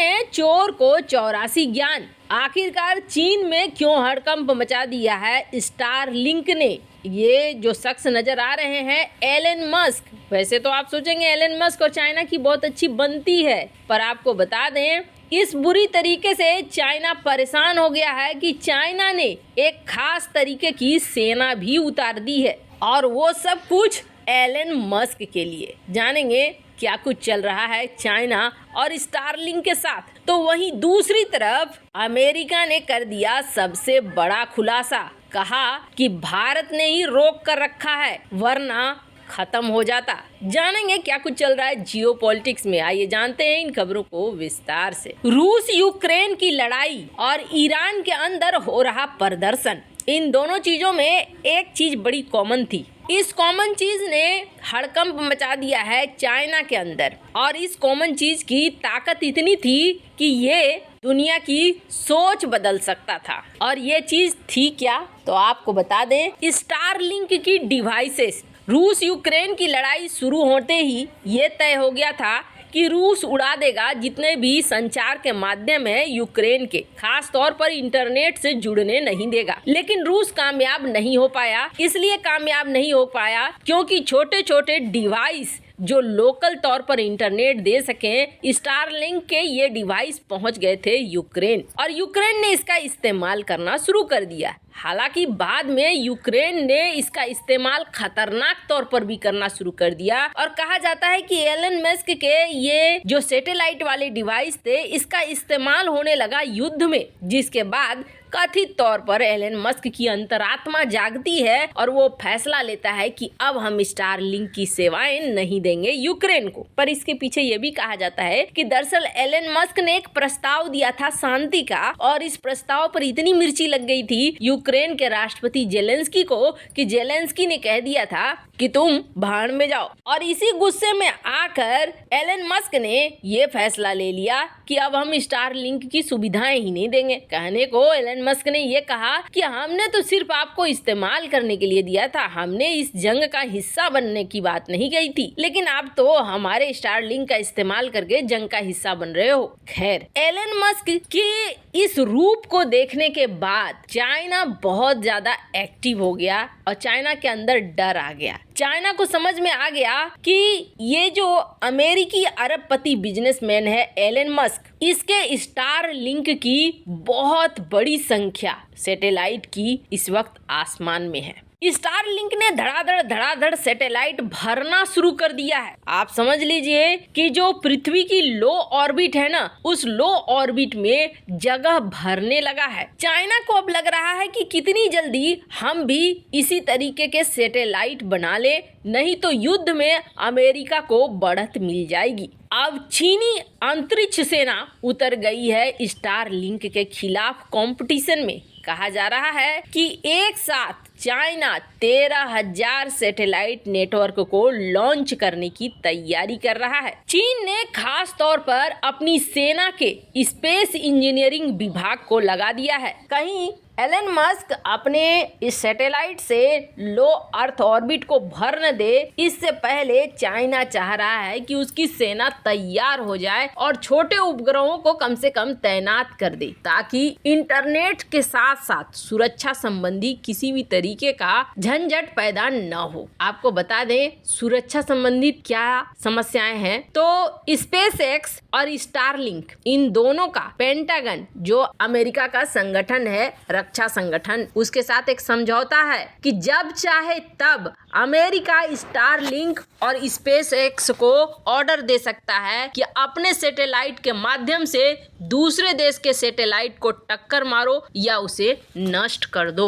हैं चोर को 84 ज्ञान। आखिरकार चीन में क्यों हड़कंप मचा दिया है स्टारलिंक ने। ये जो शख्स नजर आ रहे हैं एलन मस्क। वैसे तो आप सोचेंगे एलन मस्क और चाइना की बहुत अच्छी बनती है, पर आपको बता दें इस बुरी तरीके से चाइना परेशान हो गया है कि चाइना ने एक खास तरीके की सेना भी उतार दी है, और वो सब कुछ एलन मस्क के लिए। जानेंगे क्या कुछ चल रहा है चाइना और स्टारलिंक के साथ। तो वहीं दूसरी तरफ अमेरिका ने कर दिया सबसे बड़ा खुलासा। कहा कि भारत ने ही रोक कर रखा है, वरना खत्म हो जाता। जानेंगे क्या कुछ चल रहा है जियोपॉलिटिक्स में। आइए जानते हैं इन खबरों को विस्तार से। रूस यूक्रेन की लड़ाई और ईरान के अंदर हो रहा प्रदर्शन, इन दोनों चीजों में एक चीज बड़ी कॉमन थी। इस कॉमन चीज ने हड़कंप मचा दिया है चाइना के अंदर, और इस कॉमन चीज की ताकत इतनी थी कि ये दुनिया की सोच बदल सकता था। और ये चीज थी क्या, तो आपको बता दें स्टारलिंक की डिवाइसेस। रूस यूक्रेन की लड़ाई शुरू होते ही ये तय हो गया था कि रूस उड़ा देगा जितने भी संचार के माध्यम है यूक्रेन के, खास तौर पर इंटरनेट से जुड़ने नहीं देगा। लेकिन रूस कामयाब नहीं हो पाया। इसलिए कामयाब नहीं हो पाया क्योंकि छोटे छोटे डिवाइस जो लोकल तौर पर इंटरनेट दे सकें, स्टारलिंक के ये डिवाइस पहुंच गए थे यूक्रेन, और यूक्रेन ने इसका इस्तेमाल करना शुरू कर दिया। हालांकि बाद में यूक्रेन ने इसका इस्तेमाल खतरनाक तौर पर भी करना शुरू कर दिया, और कहा जाता है कि एलन मस्क के ये जो सैटेलाइट वाले डिवाइस थे इसका इस्तेमाल होने लगा युद्ध में, जिसके बाद कथित तौर पर एलन मस्क की अंतरात्मा जागती है और वो फैसला लेता है कि अब हम स्टारलिंक की सेवाएं नहीं देंगे यूक्रेन को। पर इसके पीछे ये भी कहा जाता है कि दरअसल एलन मस्क ने एक प्रस्ताव दिया था शांति का, और इस प्रस्ताव पर इतनी मिर्ची लग गई थी यूक्रेन के राष्ट्रपति जेलेंस्की को कि जेलेंस्की ने कह दिया था कि तुम भाड़ में जाओ। और इसी गुस्से में आकर एलन मस्क ने ये फैसला ले लिया कि अब हम स्टारलिंक की सुविधाएं ही नहीं देंगे। कहने को एलन मस्क ने ये कहा कि हमने तो सिर्फ आपको इस्तेमाल करने के लिए दिया था, हमने इस जंग का हिस्सा बनने की बात नहीं कही थी, लेकिन आप तो हमारे स्टारलिंक का इस्तेमाल करके जंग का हिस्सा बन रहे हो। खैर, एलन मस्क के इस रूप को देखने के बाद चाइना बहुत ज्यादा एक्टिव हो गया और चाइना के अंदर डर आ गया। चाइना को समझ में आ गया कि ये जो अमेरिकी अरबपति बिजनेसमैन है एलन मस्क, इसके स्टारलिंक की बहुत बड़ी संख्या सैटेलाइट की इस वक्त आसमान में है। स्टारलिंक ने धड़ाधड़ सैटेलाइट भरना शुरू कर दिया है। आप समझ लीजिए कि जो पृथ्वी की लो ऑर्बिट है ना, उस लो ऑर्बिट में जगह भरने लगा है। चाइना को अब लग रहा है कि कितनी जल्दी हम भी इसी तरीके के सैटेलाइट बना ले, नहीं तो युद्ध में अमेरिका को बढ़त मिल जाएगी। अब चीनी अंतरिक्ष सेना उतर गई है स्टारलिंक के खिलाफ कंपटीशन में। कहा जा रहा है कि एक साथ चाइना 13,000 सैटेलाइट नेटवर्क को लॉन्च करने की तैयारी कर रहा है। चीन ने खास तौर पर अपनी सेना के स्पेस इंजीनियरिंग विभाग को लगा दिया है। कहीं एलन मस्क अपने इस सैटेलाइट से लो अर्थ ऑर्बिट को भर न दे, इससे पहले चाइना चाह रहा है कि उसकी सेना तैयार हो जाए और छोटे उपग्रहों को कम से कम तैनात कर दे, ताकि इंटरनेट के साथ साथ सुरक्षा संबंधी किसी भी तरीके का झंझट पैदा न हो। आपको बता दें सुरक्षा संबंधित क्या समस्याएं हैं, तो स्पेसएक्स और स्टारलिंक, इन दोनों का पेंटागन जो अमेरिका का संगठन है, रक्षा संगठन, उसके साथ एक समझौता है कि जब चाहे तब अमेरिका स्टारलिंक और स्पेसएक्स को ऑर्डर दे सकता है कि अपने सैटेलाइट के माध्यम से दूसरे देश के सैटेलाइट को टक्कर मारो या उसे नष्ट कर दो।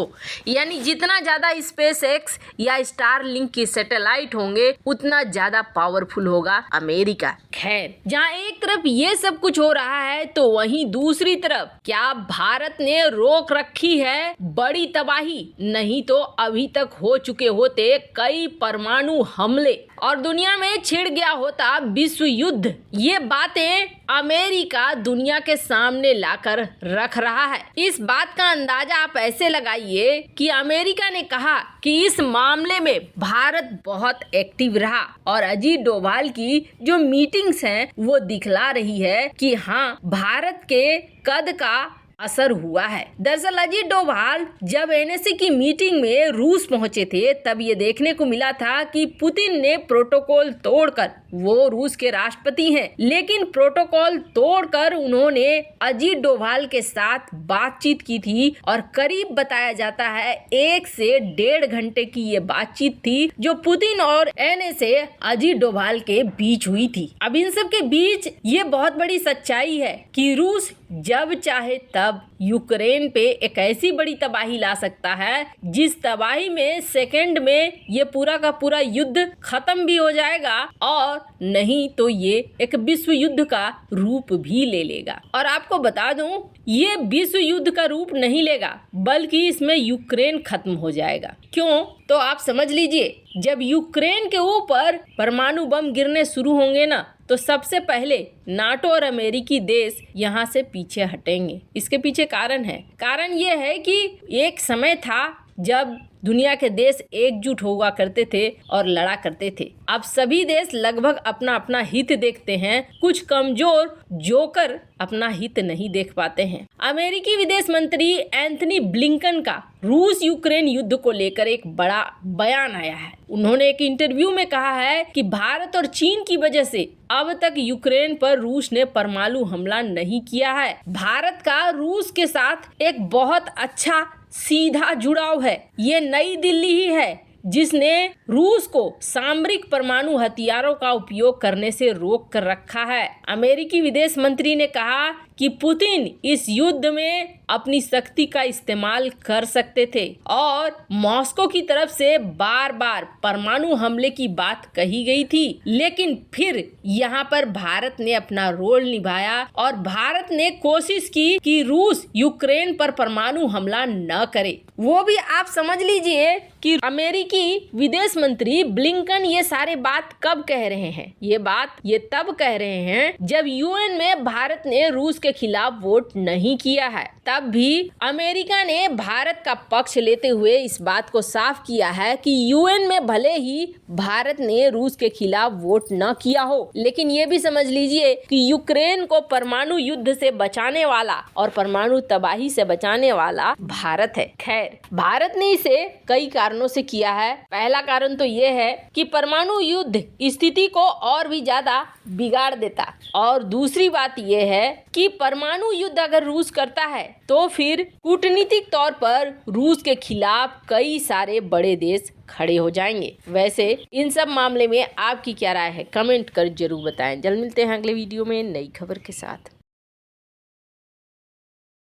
यानी जितना ज्यादा स्पेसएक्स या स्टारलिंक की सैटेलाइट होंगे उतना ज्यादा पावरफुल होगा अमेरिका। खैर, जहाँ एक तरफ ये सब कुछ हो रहा है तो वहीं दूसरी तरफ क्या भारत ने रोक रखी रखी है बड़ी तबाही, नहीं तो अभी तक हो चुके होते कई परमाणु हमले और दुनिया में छिड़ गया होता विश्व युद्ध। ये बातें अमेरिका दुनिया के सामने लाकर रख रहा है। इस बात का अंदाजा आप ऐसे लगाइए कि अमेरिका ने कहा कि इस मामले में भारत बहुत एक्टिव रहा और अजीत डोभाल की जो मीटिंग्स हैं वो दिखला रही है कि हाँ, भारत के कद का असर हुआ है। दरअसल अजीत डोभाल जब एनएससी की मीटिंग में रूस पहुंचे थे तब ये देखने को मिला था कि पुतिन ने प्रोटोकॉल तोड़कर, वो रूस के राष्ट्रपति हैं, लेकिन प्रोटोकॉल तोड़कर उन्होंने अजीत डोभाल के साथ बातचीत की थी और करीब बताया जाता है 1 से 1.5 घंटे की ये बातचीत थी जो पुतिन और एनएसए अजीत डोभाल के बीच हुई थी। अब इन सब के बीच ये बहुत बड़ी सच्चाई है कि रूस जब चाहे तब यूक्रेन पे एक ऐसी बड़ी तबाही ला सकता है जिस तबाही में सेकंड में ये पूरा का पूरा युद्ध खत्म भी हो जाएगा और नहीं तो ये एक विश्व युद्ध का रूप भी ले लेगा। और आपको बता दूं, ये विश्व युद्ध का रूप नहीं लेगा बल्कि इसमें यूक्रेन खत्म हो जाएगा। क्यों? तो आप समझ लीजिए, जब यूक्रेन के ऊपर परमाणु बम गिरने शुरू होंगे ना तो सबसे पहले नाटो और अमेरिकी देश यहाँ से पीछे हटेंगे। इसके पीछे कारण है, कारण ये है कि एक समय था जब दुनिया के देश एकजुट हुआ करते थे और लड़ा करते थे। अब सभी देश लगभग अपना अपना हित देखते हैं, कुछ कमजोर जोकर अपना हित नहीं देख पाते हैं। अमेरिकी विदेश मंत्री एंथनी ब्लिंकन का रूस यूक्रेन युद्ध को लेकर एक बड़ा बयान आया है। उन्होंने एक इंटरव्यू में कहा है कि भारत और चीन की वजह से अब तक यूक्रेन पर रूस ने परमाणु हमला नहीं किया है। भारत का रूस के साथ एक बहुत अच्छा सीधा जुड़ाव है। ये नई दिल्ली ही है जिसने रूस को सामरिक परमाणु हथियारों का उपयोग करने से रोक कर रखा है। अमेरिकी विदेश मंत्री ने कहा कि पुतिन इस युद्ध में अपनी शक्ति का इस्तेमाल कर सकते थे और मॉस्को की तरफ से बार बार परमाणु हमले की बात कही गई थी, लेकिन फिर यहाँ पर भारत ने अपना रोल निभाया और भारत ने कोशिश की कि रूस यूक्रेन पर परमाणु हमला न करे। वो भी आप समझ लीजिए कि अमेरिकी विदेश मंत्री ब्लिंकन ये सारे बात कब कह रहे हैं? ये तब कह रहे हैं जब यूएन में भारत ने रूस के खिलाफ वोट नहीं किया है। तब भी अमेरिका ने भारत का पक्ष लेते हुए इस बात को साफ किया है कि यूएन में भले ही भारत ने रूस के खिलाफ वोट न किया हो, लेकिन ये भी समझ लीजिए कि यूक्रेन को परमाणु युद्ध से बचाने वाला और परमाणु तबाही से बचाने वाला भारत है। खैर, भारत ने इसे कई कारणों से किया है। पहला कारण तो ये है कि परमाणु युद्ध स्थिति को और भी ज्यादा बिगाड़ देता, और दूसरी बात यह है कि परमाणु युद्ध अगर रूस करता है तो फिर कूटनीतिक तौर पर रूस के खिलाफ कई सारे बड़े देश खड़े हो जाएंगे। वैसे इन सब मामले में आपकी क्या राय है? कमेंट कर जरूर बताएं। जल्द मिलते हैं अगले वीडियो में नई खबर के साथ।